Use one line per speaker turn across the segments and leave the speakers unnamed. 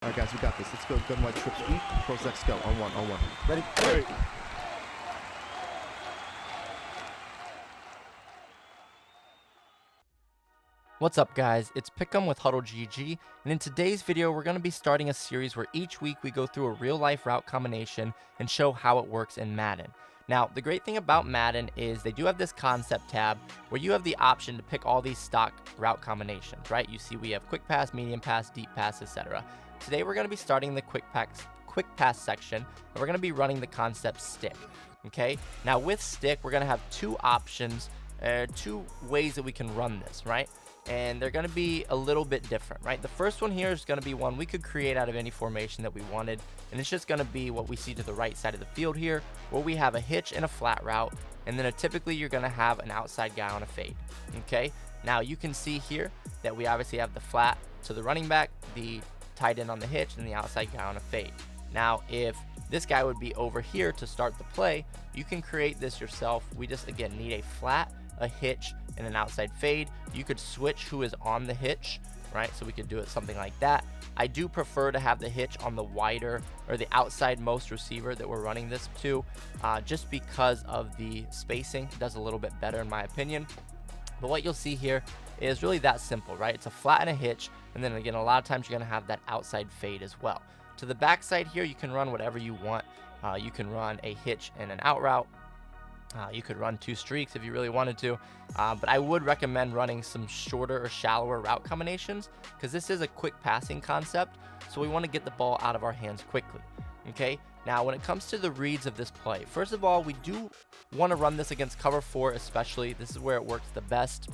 All right, guys, we got this. Let's go. Gun wide trip sweep. Pros X go. On one. Ready?
Ready.
What's up, guys? It's PIHCAM with HuddleGG, and in today's video we're going to be starting a series where each week we go through a real-life route combination and show how it works in Madden. Now, the great thing about Madden is they do have this concept tab where you have the option to pick all these stock route combinations, right? You see we have quick pass, medium pass, deep pass, etc. Today we're going to be starting the quick pass section, and we're going to be running the concept stick, okay? Now, with stick, we're going to have two options, two ways that we can run this, right? And they're going to be a little bit different, right? The first one here is going to be one we could create out of any formation that we wanted, and it's just going to be what we see to the right side of the field here, where we have a hitch and a flat route, and then typically you're going to have an outside guy on a fade, okay? Now you can see here that we obviously have the flat to the running back, the tight end on the hitch, and the outside guy on a fade. Now, if this guy would be over here to start the play, you can create this yourself. We just, again, need a flat, a hitch, and an outside fade. You could switch who is on the hitch, right? So we could do it something like that. I do prefer to have the hitch on the wider or the outside most receiver that we're running this to, just because of the spacing. It does a little bit better in my opinion. But what you'll see here is really that simple, right? It's a flat and a hitch, and then again, a lot of times you're gonna have that outside fade as well. To the backside here, you can run whatever you want. You can run a hitch and an out route. You could run two streaks if you really wanted to, but I would recommend running some shorter or shallower route combinations because this is a quick passing concept, so we want to get the ball out of our hands quickly. Okay, now when it comes to the reads of this play, first of all, we do want to run this against cover 4 especially. This is where it works the best,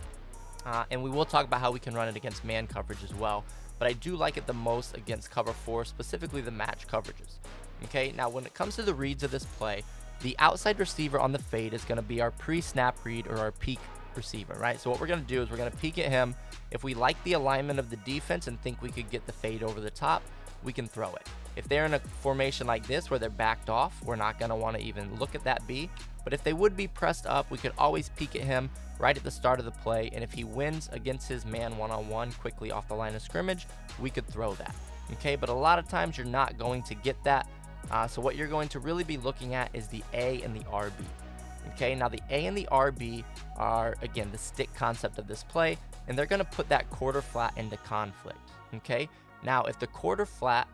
and we will talk about how we can run it against man coverage as well, but I do like it the most against cover 4, specifically the match coverages. Okay, now when it comes to the reads of this play, the outside receiver on the fade is going to be our pre-snap read or our peek receiver, right? So what we're going to do is we're going to peek at him. If we like the alignment of the defense and think we could get the fade over the top, we can throw it. If they're in a formation like this where they're backed off, we're not going to want to even look at that B. But if they would be pressed up, we could always peek at him right at the start of the play. And if he wins against his man one-on-one quickly off the line of scrimmage, we could throw that. Okay, but a lot of times you're not going to get that. So what you're going to really be looking at is the A and the RB. Okay, now the A and the RB are, again, the stick concept of this play, and they're going to put that quarter flat into conflict. Okay, now if the quarter flat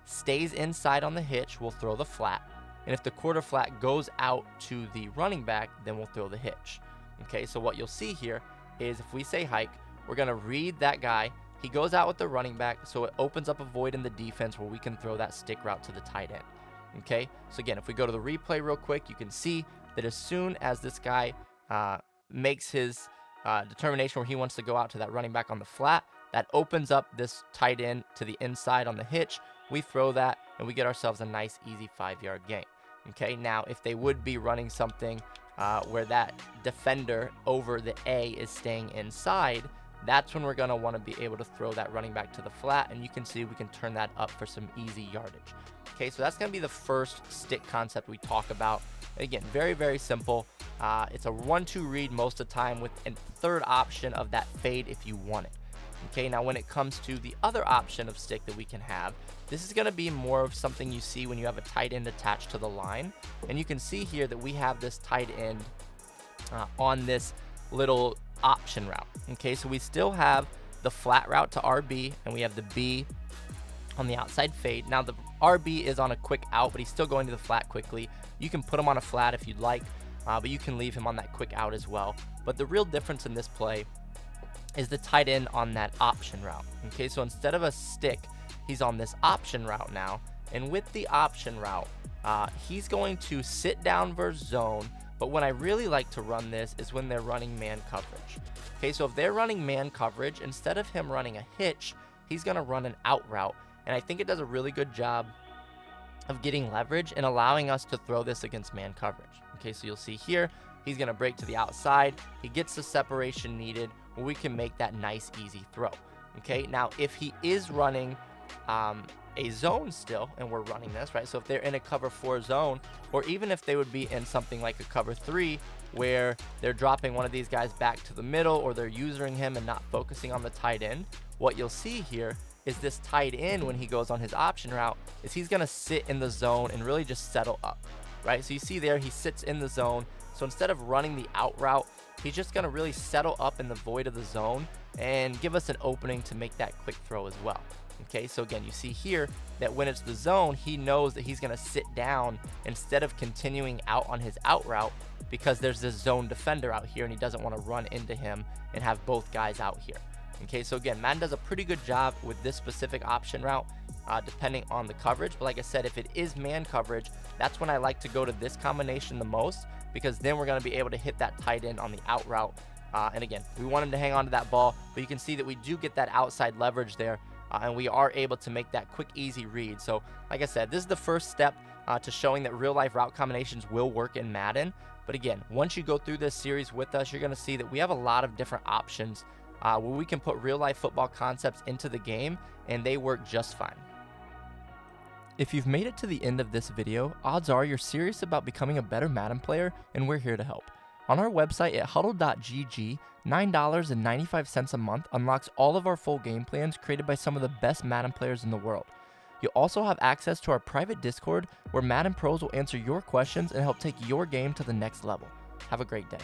stays inside on the hitch, we'll throw the flat. And if the quarter flat goes out to the running back, then we'll throw the hitch. Okay, so what you'll see here is if we say hike, we're going to read that guy. He goes out with the running back, so it opens up a void in the defense where we can throw that stick route to the tight end. Okay, so again, if we go to the replay real quick, you can see that as soon as this guy makes his determination where he wants to go out to that running back on the flat, that opens up this tight end to the inside on the hitch. We throw that, and we get ourselves a nice, easy 5-yard gain. Okay, now if they would be running something where that defender over the A is staying inside, that's when we're going to want to be able to throw that running back to the flat, and you can see we can turn that up for some easy yardage. Okay, so that's going to be the first stick concept we talk about. Again, very, very simple. It's a 1-2 read most of the time with a third option of that fade if you want it. Okay, now when it comes to the other option of stick that we can have, this is going to be more of something you see when you have a tight end attached to the line. And you can see here that we have this tight end on this little option route. Okay, so we still have the flat route to RB, and we have the B on the outside fade. Now the RB is on a quick out, but he's still going to the flat quickly. You can put him on a flat if you'd like, but you can leave him on that quick out as well. But the real difference in this play is the tight end on that option route. Okay, so instead of a stick, he's on this option route now, and with the option route, he's going to sit down versus zone. But when I really like to run this is when they're running man coverage. Okay, so if they're running man coverage, instead of him running a hitch, he's going to run an out route. And I think it does a really good job of getting leverage and allowing us to throw this against man coverage. Okay, so you'll see here, he's going to break to the outside. He gets the separation needed where we can make that nice, easy throw. Okay, now if he is running a zone still, and we're running this, right? So if they're in a cover 4 zone, or even if they would be in something like a cover 3 where they're dropping one of these guys back to the middle, or they're using him and not focusing on the tight end, what you'll see here is this tight end, when he goes on his option route, is he's going to sit in the zone and really just settle up, right? So you see there, he sits in the zone. So instead of running the out route, he's just going to really settle up in the void of the zone and give us an opening to make that quick throw as well. Okay, so again, you see here that when it's the zone, he knows that he's going to sit down instead of continuing out on his out route, because there's this zone defender out here and he doesn't want to run into him and have both guys out here. Okay, so again, Madden does a pretty good job with this specific option route, depending on the coverage. But like I said, if it is man coverage, that's when I like to go to this combination the most, because then we're going to be able to hit that tight end on the out route. And again, we want him to hang on to that ball, but you can see that we do get that outside leverage there, and we are able to make that quick, easy read. So like I said, this is the first step to showing that real life route combinations will work in Madden. But again, once you go through this series with us, you're going to see that we have a lot of different options where we can put real life football concepts into the game, and they work just fine. If you've made it to the end of this video, odds are you're serious about becoming a better Madden player, and we're here to help. On our website at HuddleGG, $9.95 a month unlocks all of our full game plans created by some of the best Madden players in the world. You'll also have access to our private Discord where Madden pros will answer your questions and help take your game to the next level. Have a great day.